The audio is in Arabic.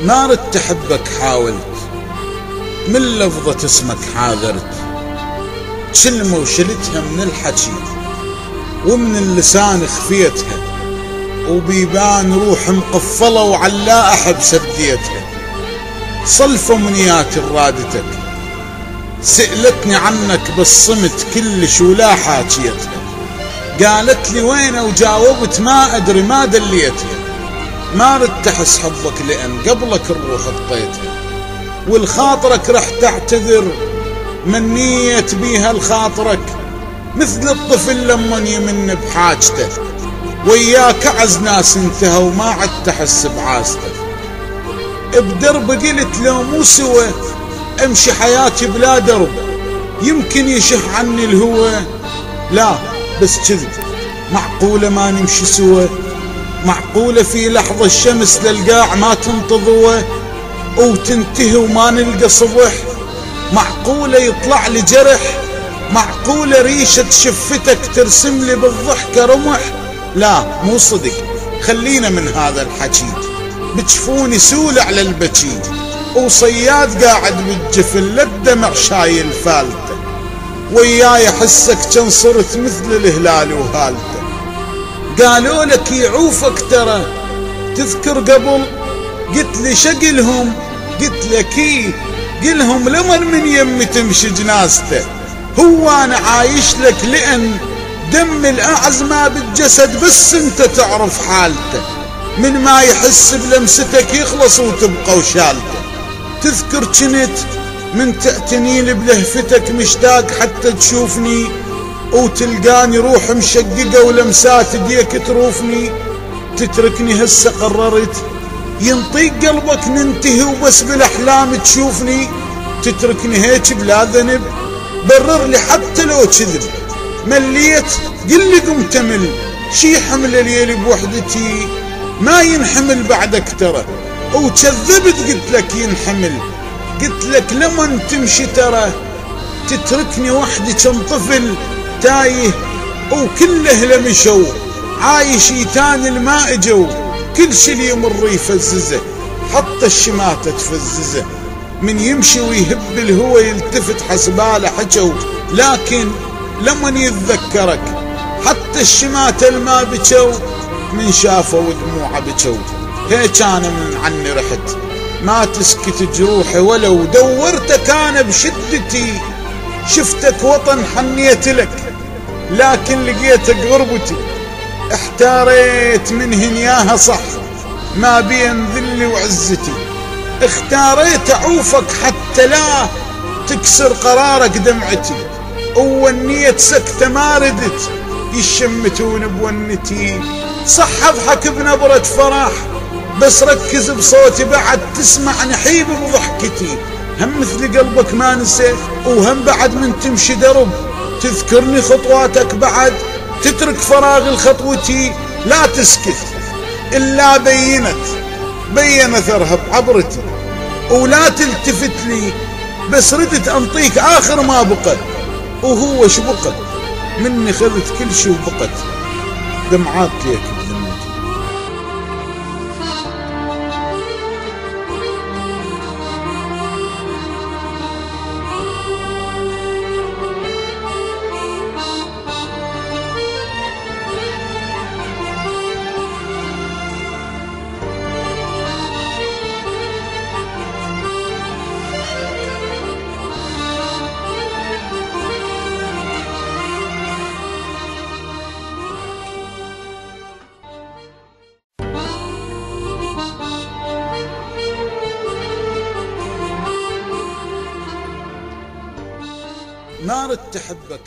ما ردت أحبك حاولت، من لفظة اسمك حاذرت، كلمة وشلتها من الحكي ومن اللسان خفيتها، وبيبان روح مقفلة وعلاقة بسديتها. صلفة منياتي رادتك سألتني عنك بالصمت كلش ولا حاكيتها، قالت لي وينه وجاوبت ما أدري ما دليتها. ما ردت أحس حبك لأن قبلك الروح طيتها، والخاطرك رح تعتذر منيت بيها لخاطرك، مثل الطفل لما يمن بحاجته، وياك أعز ناس انتهى وما عدت أحس بعاسته. بدرب قلت لو مو سوى امشي حياتي بلا درب، يمكن يشح عني الهوى، لا بس كذب معقولة ما نمشي سوى؟ معقولة في لحظة الشمس للقاع ما تنتضوى وتنتهي وما نلقى صبح؟ معقولة يطلع لي جرح؟ معقولة ريشة شفتك ترسم لي بالضحكة رمح؟ لا مو صدق، خلينا من هذا الحكي. بتشوفوني سول على البكي وصياد قاعد بالجفن للدمع شايل فالته، وياي احسك كان صرت مثل الهلال وهالته. قالوا لك يعوفك ترى تذكر قبل؟ قلت لي شقلهم؟ قلت لك قلهم لمن من يمي تمشي جنازته. هو انا عايش لك لان دم الاعز ما بالجسد، بس انت تعرف حالته، من ما يحس بلمستك يخلص وتبقى وشالته. تذكر كنت من تأتني بلهفتك مشتاق حتى تشوفني، وتلقاني روح مشققة ولمسات ايديك تروفني. تتركني هسه قررت ينطيق قلبك ننتهي وبس بالاحلام تشوفني. تتركني هيك بلا ذنب برر لي حتى لو كذب. مليت قل لي قمت امل، شي حمل الليل بوحدتي ما ينحمل بعدك ترى، وكذبت قلت لك ينحمل. قلت لك لمن تمشي ترى تتركني وحدي كم طفل تايه، وكل اهله مشوا عايش يتاني الماء جو. كل شي اللي يمر يفززه حتى الشماتة تفززه، من يمشي ويهب الهوى يلتفت حسباله حجو. لكن لمن يتذكرك حتى الشماتة الما بجو، من شافه ودموعه بجو. هيك انا من عني رحت ما تسكت جروحي، ولو دورتك انا بشدتي شفتك وطن حنيت لك، لكن لقيتك غربتي. احتاريت من هنياها صح ما بين ذلي وعزتي، اختاريت اعوفك حتى لا تكسر قرارك دمعتي، وونيت سكتة ما ردت يشمتون بونتي. صح اضحك بنبرة فرح بس ركز بصوتي بعد تسمع نحيب بضحكتي. هم مثل قلبك ما نسيت، وهم بعد من تمشي درب تذكرني خطواتك بعد تترك فراغ الخطوتي. لا تسكت إلا بين أثرها بعبرتي، ولا تلتفت لي بس ردت أنطيك آخر ما بقى. وهو شبقت مني خذت كل شي وبقت دمعات ليك بذمتي. ما ردت أحبك